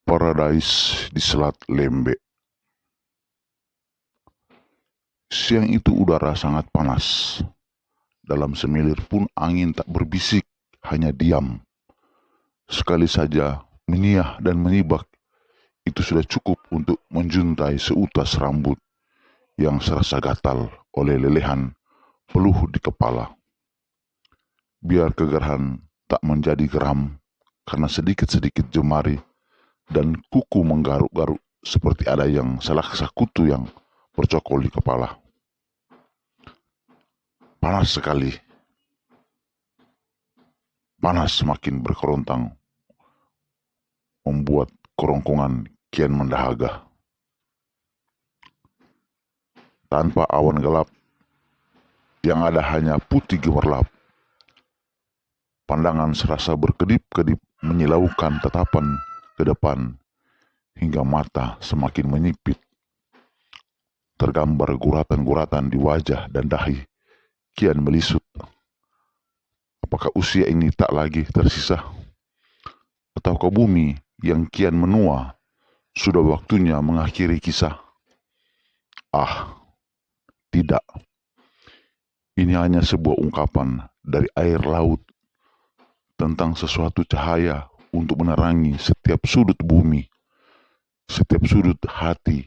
Paradise di Selat Lembe. Siang itu udara sangat panas. Dalam semilir pun angin tak berbisik, hanya diam. Sekali saja menyiah dan menyibak, itu sudah cukup untuk menjuntai seutas rambut yang serasa gatal oleh lelehan peluh di kepala. Biar kegerahan tak menjadi geram karena sedikit-sedikit jemari dan kuku menggaruk-garuk seperti ada yang selaksa kutu yang bercokol di kepala. Panas sekali. Panas semakin berkerontang, membuat kerongkongan kian mendahaga. Tanpa awan gelap, yang ada hanya putih gemerlap. Pandangan serasa berkedip-kedip menyilaukan tatapan ke depan, hingga mata semakin menyipit. Tergambar guratan-guratan di wajah dan dahi kian melisut. Apakah usia ini tak lagi tersisa? Ataukah bumi yang kian menua sudah waktunya mengakhiri kisah? Ah, tidak. Ini hanya sebuah ungkapan dari air laut tentang sesuatu cahaya untuk menerangi setiap sudut bumi, setiap sudut hati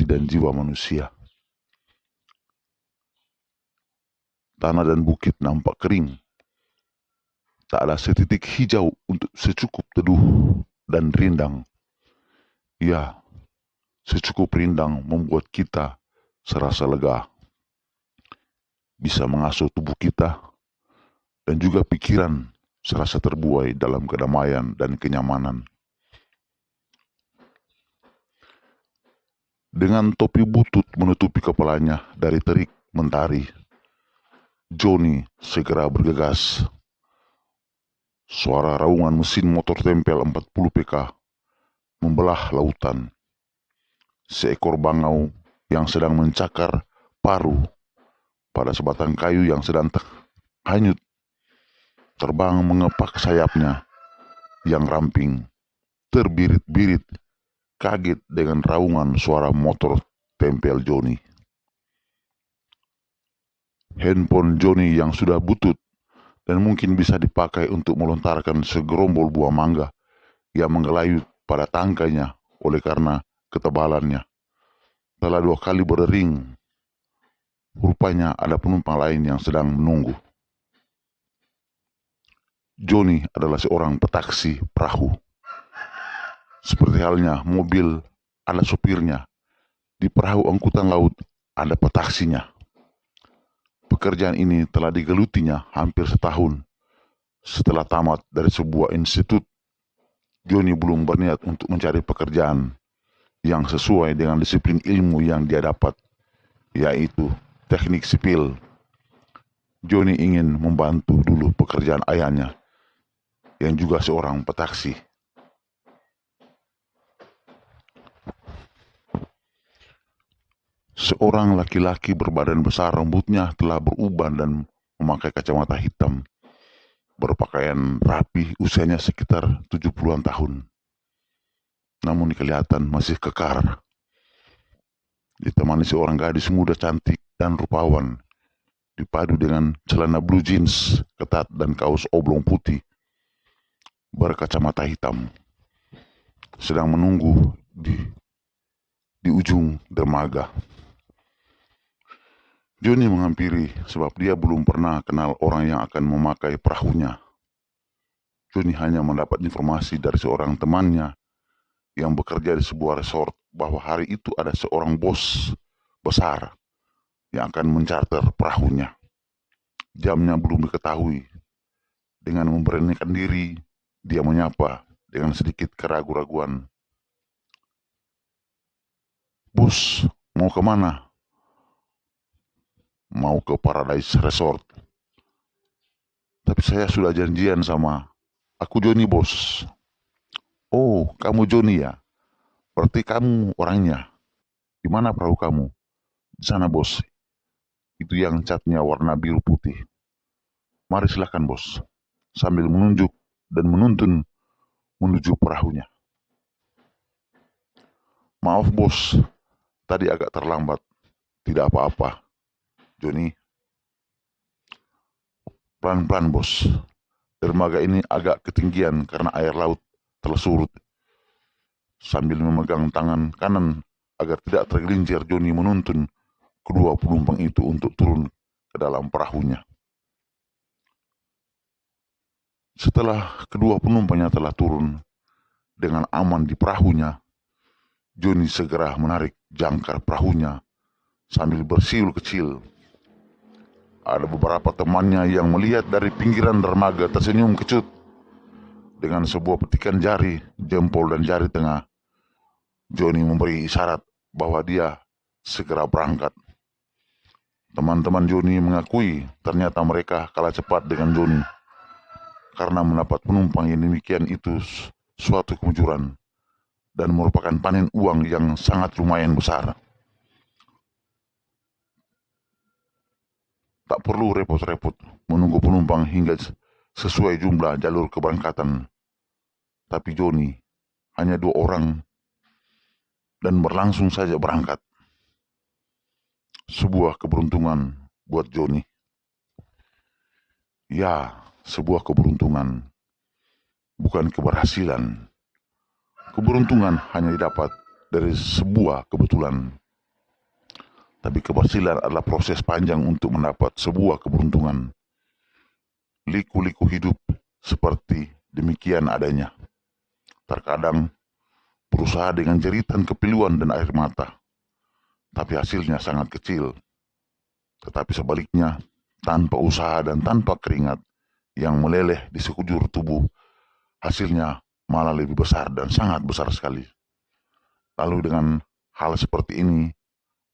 dan jiwa manusia. Tanah dan bukit nampak kering. Tak ada setitik hijau untuk secukup teduh dan rindang. Ya, secukup rindang membuat kita serasa lega. Bisa mengasuh tubuh kita dan juga pikiran serasa terbuai dalam kedamaian dan kenyamanan. Dengan topi butut menutupi kepalanya dari terik mentari, Johnny segera bergegas. Suara raungan mesin motor tempel 40 PK membelah lautan. Seekor bangau yang sedang mencakar paru pada sebatang kayu yang sedang hanyut terbang mengepak sayapnya yang ramping, terbirit-birit, kaget dengan raungan suara motor tempel Johnny. Handphone Johnny yang sudah butut dan mungkin bisa dipakai untuk melontarkan segerombol buah mangga yang menggelayut pada tangkainya oleh karena ketebalannya, telah 2 kali berdering. Rupanya ada penumpang lain yang sedang menunggu. Johnny adalah seorang petaksi perahu. Seperti halnya mobil ada sopirnya, di perahu angkutan laut ada petaksinya. Pekerjaan ini telah digelutinya hampir setahun. Setelah tamat dari sebuah institut, Johnny belum berniat untuk mencari pekerjaan yang sesuai dengan disiplin ilmu yang dia dapat, yaitu teknik sipil. Johnny ingin membantu dulu pekerjaan ayahnya, yang juga seorang petaksi. Seorang laki-laki berbadan besar, rambutnya telah beruban dan memakai kacamata hitam. Berpakaian rapi, usianya sekitar 70-an tahun. Namun kelihatan masih kekar. Ditemani seorang gadis muda cantik dan rupawan, dipadu dengan celana blue jeans ketat dan kaos oblong putih, berkacamata hitam, sedang menunggu di ujung dermaga. Johnny menghampiri sebab dia belum pernah kenal orang yang akan memakai perahunya. Johnny hanya mendapat informasi dari seorang temannya yang bekerja di sebuah resort bahwa hari itu ada seorang bos besar yang akan mencarter perahunya. Jamnya belum diketahui. Dengan memberanikan diri, dia menyapa dengan sedikit keraguan-raguan. "Bos, mau kemana?" "Mau ke Paradise Resort." "Tapi saya sudah janjian sama..." "Aku Johnny, bos." "Oh, kamu Johnny ya? Berarti kamu orangnya. Di mana perahu kamu?" "Di sana, bos. Itu yang catnya warna biru putih." "Mari silakan, bos." Sambil menunjuk dan menuntun menuju perahunya. Maaf bos, tadi agak terlambat. Tidak apa-apa, Joni. Pelan-pelan bos. Dermaga ini agak ketinggian karena air laut telah surut. Sambil memegang tangan kanan agar tidak tergelincir, Joni menuntun kedua penumpang itu untuk turun ke dalam perahunya. Setelah kedua penumpangnya telah turun dengan aman di perahunya, Joni segera menarik jangkar perahunya sambil bersiul kecil. Ada beberapa temannya yang melihat dari pinggiran dermaga tersenyum kecut. Dengan sebuah petikan jari, jempol dan jari tengah, Joni memberi isyarat bahwa dia segera berangkat. Teman-teman Joni mengakui ternyata mereka kalah cepat dengan Joni. Karena mendapat penumpang yang demikian itu suatu kemujuran dan merupakan panen uang yang sangat lumayan besar. Tak perlu repot-repot menunggu penumpang hingga sesuai jumlah jalur keberangkatan. Tapi Joni hanya 2 orang dan berlangsung saja berangkat. Sebuah keberuntungan buat Joni. Ya, sebuah keberuntungan. Bukan keberhasilan. Keberuntungan hanya didapat dari sebuah kebetulan. Tapi keberhasilan adalah proses panjang untuk mendapat sebuah keberuntungan. Liku-liku hidup seperti demikian adanya. Terkadang berusaha dengan jeritan kepiluan dan air mata, tapi hasilnya sangat kecil. Tetapi sebaliknya, tanpa usaha dan tanpa keringat yang meleleh di sekujur tubuh, hasilnya malah lebih besar dan sangat besar sekali. Lalu dengan hal seperti ini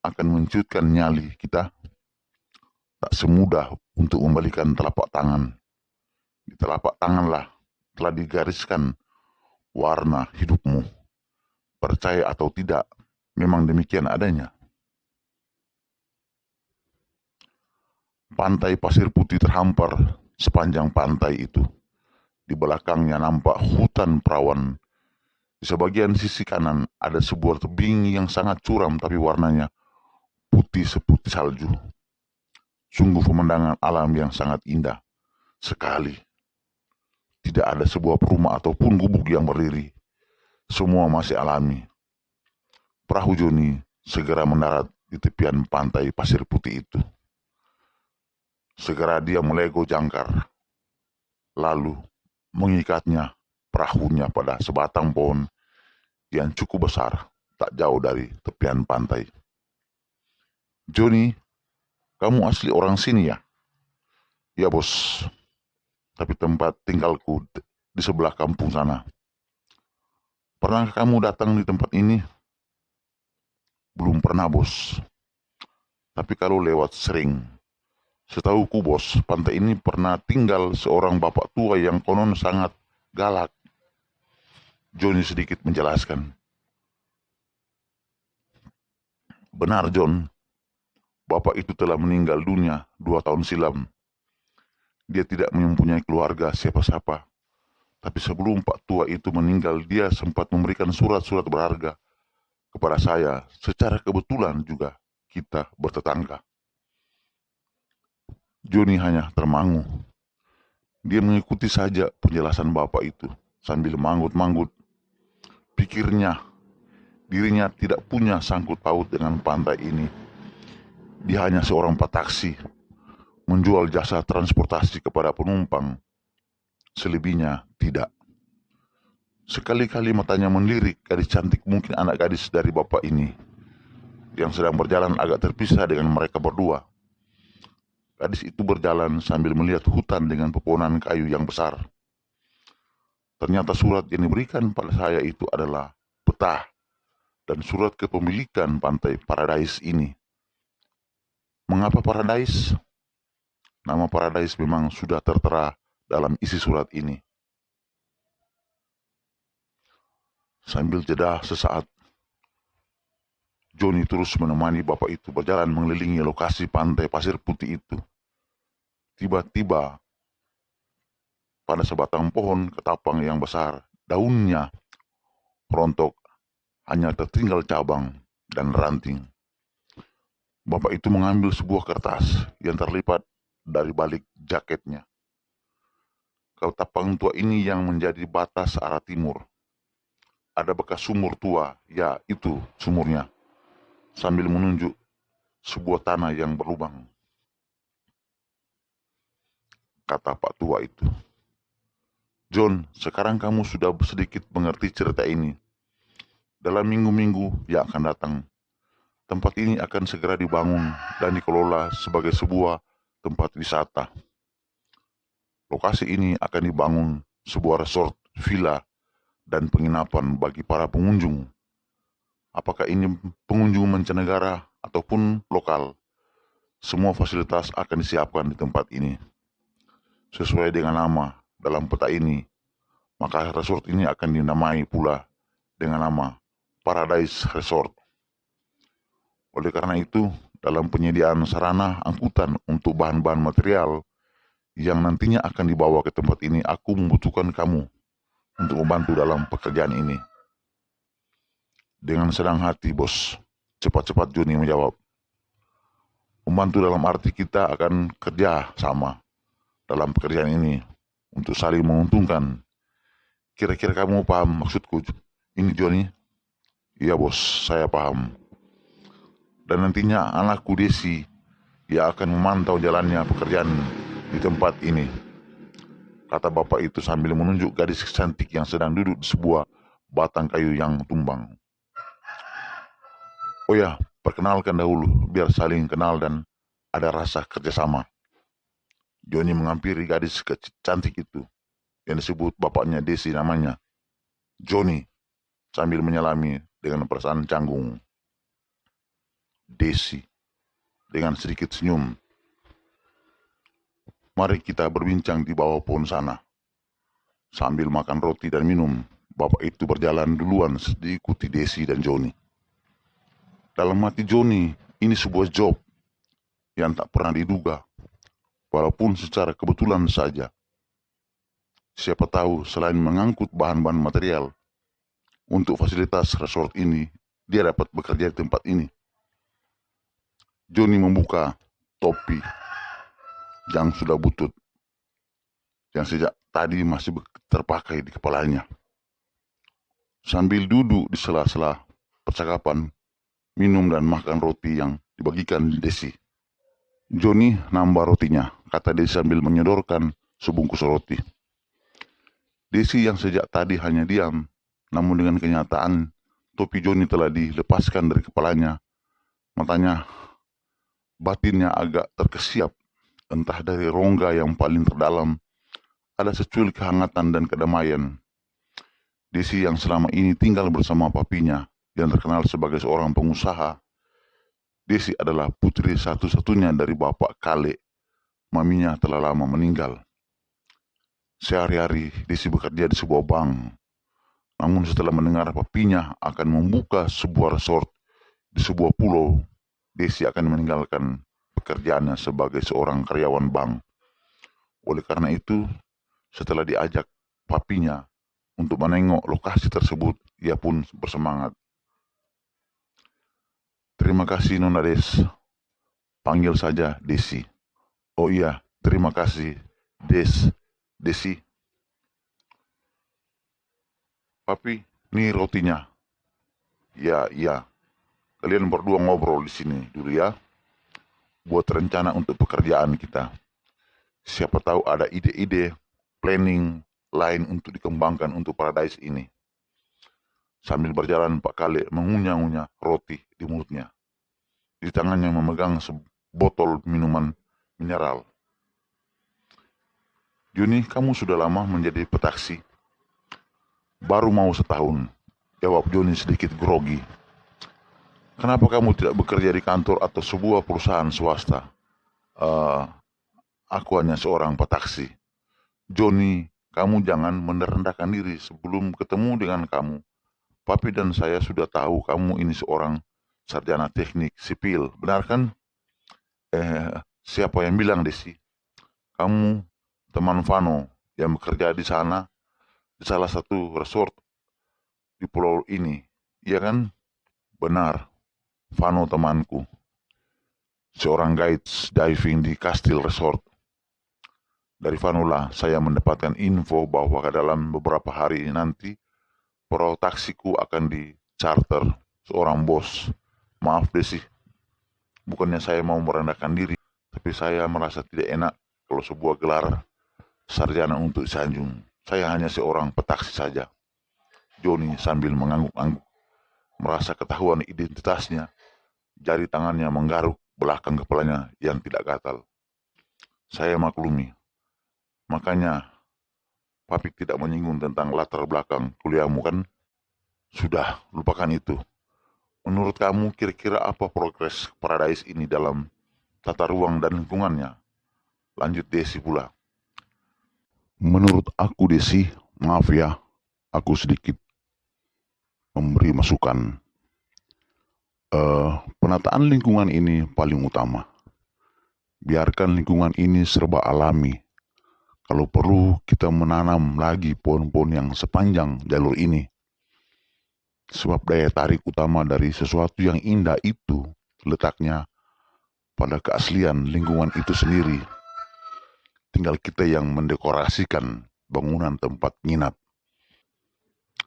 akan menciutkan nyali kita. Tak semudah untuk membalikan telapak tangan. Di telapak tanganlah telah digariskan warna hidupmu. Percaya atau tidak, memang demikian adanya. Pantai pasir putih terhampar sepanjang pantai itu. Di belakangnya nampak hutan perawan. Di sebagian sisi kanan ada sebuah tebing yang sangat curam tapi warnanya putih seputih salju. Sungguh pemandangan alam yang sangat indah sekali. Tidak ada sebuah rumah ataupun gubuk yang berdiri. Semua masih alami. Perahu Joni segera mendarat di tepian pantai pasir putih itu. Segera dia melego jangkar, lalu mengikatnya perahunya pada sebatang pohon yang cukup besar, tak jauh dari tepian pantai. Joni, kamu asli orang sini ya? Ya bos, tapi tempat tinggalku di sebelah kampung sana. Pernah kamu datang di tempat ini? Belum pernah bos, tapi kalau lewat sering. Setahuku bos, pantai ini pernah tinggal seorang bapak tua yang konon sangat galak. Joni sedikit menjelaskan. Benar John, bapak itu telah meninggal dunia 2 tahun silam. Dia tidak mempunyai keluarga siapa-siapa. Tapi sebelum Pak Tua itu meninggal, dia sempat memberikan surat-surat berharga kepada saya. Secara kebetulan juga kita bertetangga. Joni hanya termangu. Dia mengikuti saja penjelasan bapak itu sambil manggut-manggut. Pikirnya, dirinya tidak punya sangkut paut dengan pantai ini. Dia hanya seorang petaksi, menjual jasa transportasi kepada penumpang. Selebihnya tidak. Sekali-kali matanya melirik gadis cantik, mungkin anak gadis dari bapak ini, yang sedang berjalan agak terpisah dengan mereka berdua. Gadis itu berjalan sambil melihat hutan dengan pepohonan kayu yang besar. Ternyata surat yang diberikan pada saya itu adalah peta dan surat kepemilikan pantai Paradise ini. Mengapa Paradise? Nama Paradise memang sudah tertera dalam isi surat ini. Sambil jeda sesaat, Joni terus menemani bapak itu berjalan mengelilingi lokasi pantai pasir putih itu. Tiba-tiba, pada sebatang pohon ketapang yang besar, daunnya rontok hanya tertinggal cabang dan ranting. Bapak itu mengambil sebuah kertas yang terlipat dari balik jaketnya. Ketapang tua ini yang menjadi batas arah timur. Ada bekas sumur tua, ya itu sumurnya, sambil menunjuk sebuah tanah yang berlubang. Kata Pak tua itu, "John, sekarang kamu sudah sedikit mengerti cerita ini. Dalam minggu-minggu yang akan datang, tempat ini akan segera dibangun dan dikelola sebagai sebuah tempat wisata. Lokasi ini akan dibangun sebuah resort, villa, dan penginapan bagi para pengunjung. Apakah ini pengunjung mancanegara ataupun lokal, semua fasilitas akan disiapkan di tempat ini. Sesuai dengan nama dalam peta ini, maka resort ini akan dinamai pula dengan nama Paradise Resort. Oleh karena itu, dalam penyediaan sarana angkutan untuk bahan-bahan material yang nantinya akan dibawa ke tempat ini, aku membutuhkan kamu untuk membantu dalam pekerjaan ini." Dengan senang hati, bos. Cepat-cepat Joni menjawab. Membantu dalam arti kita akan kerja sama dalam pekerjaan ini untuk saling menguntungkan. Kira-kira kamu paham maksudku ini, Joni? Iya, bos, saya paham. Dan nantinya anakku Desi ia akan memantau jalannya pekerjaan di tempat ini, kata bapak itu sambil menunjuk gadis cantik yang sedang duduk di sebuah batang kayu yang tumbang. Oh ya, perkenalkan dahulu biar saling kenal dan ada rasa kerjasama. Joni menghampiri gadis cantik itu yang disebut bapaknya Desi namanya Joni sambil menyelami dengan perasaan canggung. Desi dengan sedikit senyum. Mari kita berbincang di bawah pohon sana. Sambil makan roti dan minum, bapak itu berjalan duluan diikuti Desi dan Joni. Dalam hati Joni, ini sebuah job yang tak pernah diduga, walaupun secara kebetulan saja. Siapa tahu selain mengangkut bahan-bahan material untuk fasilitas resort ini, dia dapat bekerja di tempat ini. Joni membuka topi yang sudah butut, yang sejak tadi masih terpakai di kepalanya. Sambil duduk di sela-sela percakapan, minum dan makan roti yang dibagikan Desi. Joni nambah rotinya, kata Desi sambil menyodorkan sebungkus roti. Desi yang sejak tadi hanya diam, namun dengan kenyataan topi Joni telah dilepaskan dari kepalanya. Matanya, batinnya agak terkesiap, entah dari rongga yang paling terdalam, ada secuil kehangatan dan kedamaian. Desi yang selama ini tinggal bersama papinya, yang terkenal sebagai seorang pengusaha. Desi adalah putri satu-satunya dari bapak Kale. Maminya telah lama meninggal. Sehari-hari Desi bekerja di sebuah bank. Namun setelah mendengar papinya akan membuka sebuah resort di sebuah pulau, Desi akan meninggalkan pekerjaannya sebagai seorang karyawan bank. Oleh karena itu, setelah diajak papinya untuk menengok lokasi tersebut, ia pun bersemangat. Terima kasih Nona Des. Panggil saja Desi. Oh iya, terima kasih Desi. Papi, nih rotinya. Ya, iya. Kalian berdua ngobrol di sini dulu ya. Buat rencana untuk pekerjaan kita. Siapa tahu ada ide-ide, planning lain untuk dikembangkan untuk Paradise ini. Sambil berjalan Pak Kale mengunyah-unyah roti di mulutnya. Di tangannya memegang sebotol minuman mineral. Joni, kamu sudah lama menjadi petaksi? Baru mau setahun, jawab Joni sedikit grogi. Kenapa kamu tidak bekerja di kantor atau sebuah perusahaan swasta? Aku hanya seorang petaksi. Joni, kamu jangan merendahkan diri sebelum ketemu dengan kamu. Papi dan saya sudah tahu kamu ini seorang sarjana teknik sipil, benar kan? Siapa yang bilang, Desi? Kamu teman Vano yang bekerja di sana, di salah satu resort di pulau ini Iya kan? Benar, Vano temanku, seorang guides diving di Kastil Resort. Dari Vanola saya mendapatkan info bahwa dalam beberapa hari nanti perahu taksiku akan di-charter seorang bos. Maaf Desi, bukannya saya mau merendahkan diri, tapi saya merasa tidak enak kalau sebuah gelar sarjana untuk sanjung. Saya hanya seorang petaksi saja. Joni sambil mengangguk-angguk, merasa ketahuan identitasnya. Jari tangannya menggaruk belakang kepalanya yang tidak gatal. Saya maklumi. Makanya Papik tidak menyinggung tentang latar belakang kuliahmu kan? Sudah, lupakan itu. Menurut kamu kira-kira apa progres Paradise ini dalam tata ruang dan lingkungannya? Lanjut Desi pula. Menurut aku Desi, maaf ya, aku sedikit memberi masukan. Penataan lingkungan ini paling utama. Biarkan lingkungan ini serba alami. Kalau perlu kita menanam lagi pohon-pohon yang sepanjang jalur ini. Sebab daya tarik utama dari sesuatu yang indah itu letaknya pada keaslian lingkungan itu sendiri. Tinggal kita yang mendekorasikan bangunan tempat nginap.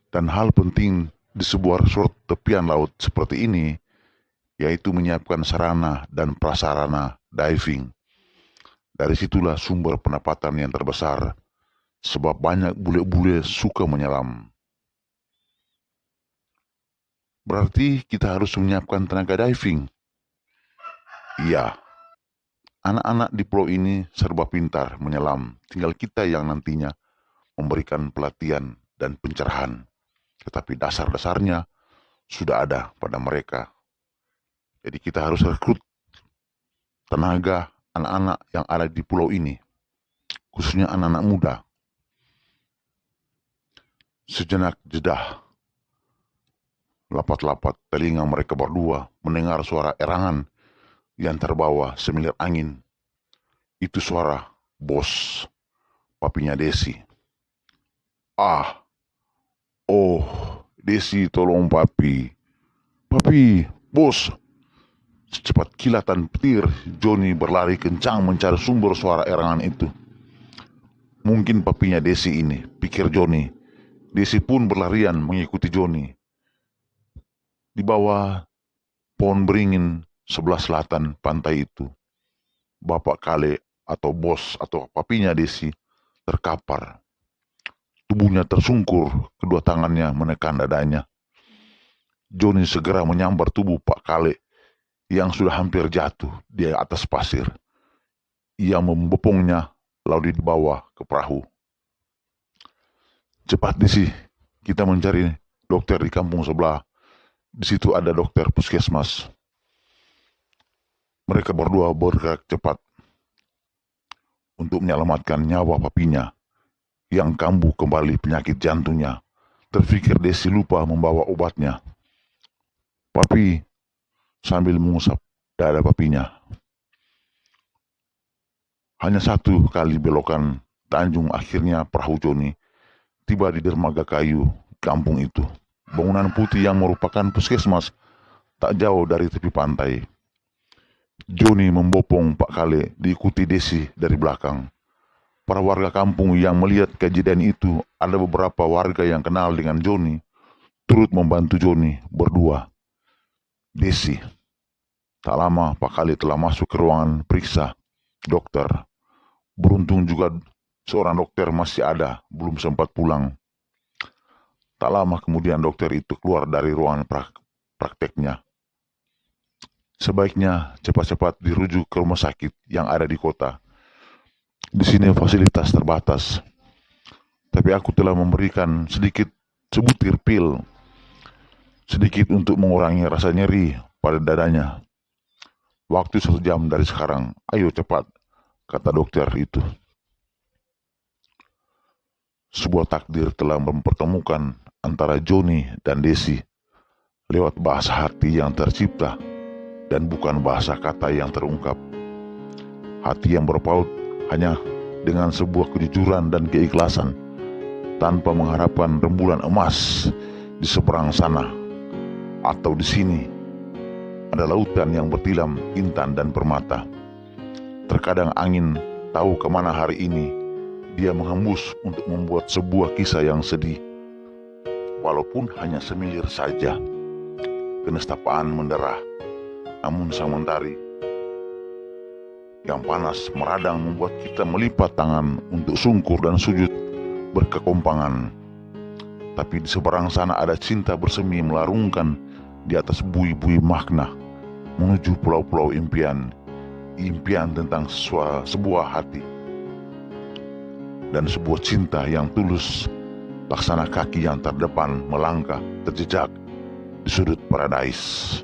Dan hal penting di sebuah resort tepian laut seperti ini, yaitu menyiapkan sarana dan prasarana diving. Dari situlah sumber pendapatan yang terbesar, sebab banyak bule-bule suka menyelam. Berarti kita harus menyiapkan tenaga diving. Iya, anak-anak di pulau ini serba pintar menyelam, tinggal kita yang nantinya memberikan pelatihan dan pencerahan. Tetapi dasar-dasarnya sudah ada pada mereka. Jadi kita harus rekrut tenaga anak-anak yang ada di pulau ini, khususnya anak-anak muda. Sejenak jeda, lapat-lapat telinga mereka berdua mendengar suara erangan yang terbawa semilir angin. Itu suara bos, papinya Desi. Oh, Desi tolong papi. Papi, bos. Secepat kilatan petir, Joni berlari kencang mencari sumber suara erangan itu. Mungkin papinya Desi ini, pikir Joni. Desi pun berlarian mengikuti Joni. Di bawah pohon beringin sebelah selatan pantai itu, Bapak Kale atau bos atau papinya Desi terkapar. Tubuhnya tersungkur, kedua tangannya menekan dadanya. Joni segera menyambar tubuh Pak Kale yang sudah hampir jatuh di atas pasir. Ia membopongnya lalu dibawa ke perahu. Cepat Desi, kita mencari dokter di kampung sebelah. Di situ ada dokter puskesmas. Mereka berdua bergerak cepat untuk menyelamatkan nyawa papinya yang kambuh kembali penyakit jantungnya. Terfikir Desi lupa membawa obatnya. Papi, sambil mengusap dada papinya. Hanya satu kali belokan Tanjung akhirnya perahu Joni tiba di dermaga kayu kampung itu. Bangunan putih yang merupakan puskesmas tak jauh dari tepi pantai. Joni membopong Pak Kale diikuti Desi dari belakang. Para warga kampung yang melihat kejadian itu, ada beberapa warga yang kenal dengan Joni, turut membantu Joni berdua. Desi. Tak lama Pak Kale telah masuk ke ruangan periksa dokter. Beruntung juga seorang dokter masih ada, belum sempat pulang. Tak lama kemudian dokter itu keluar dari ruangan prakteknya. Sebaiknya cepat-cepat dirujuk ke rumah sakit yang ada di kota. Di sini fasilitas terbatas. Tapi aku telah memberikan sedikit sebutir pil. Sedikit untuk mengurangi rasa nyeri pada dadanya. Waktu 1 jam dari sekarang. Ayo cepat, kata dokter itu. Sebuah takdir telah mempertemukan antara Joni dan Desi lewat bahasa hati yang tercipta dan bukan bahasa kata yang terungkap. Hati yang berpaut hanya dengan sebuah kejujuran dan keikhlasan tanpa mengharapkan rembulan emas di seberang sana. atau di sini ada lautan yang bertilam intan dan permata. Terkadang angin tahu kemana hari ini, dia menghembus untuk membuat sebuah kisah yang sedih. Walaupun hanya semilir saja, kenestapaan menderah, namun sang mentari yang panas meradang membuat kita melipat tangan untuk sungkur dan sujud berkekompangan. Tapi di seberang sana ada cinta bersemi melarungkan di atas bui-bui makna menuju pulau-pulau impian tentang sebuah hati dan sebuah cinta yang tulus, laksana kaki yang terdepan melangkah terjejak di sudut paradise.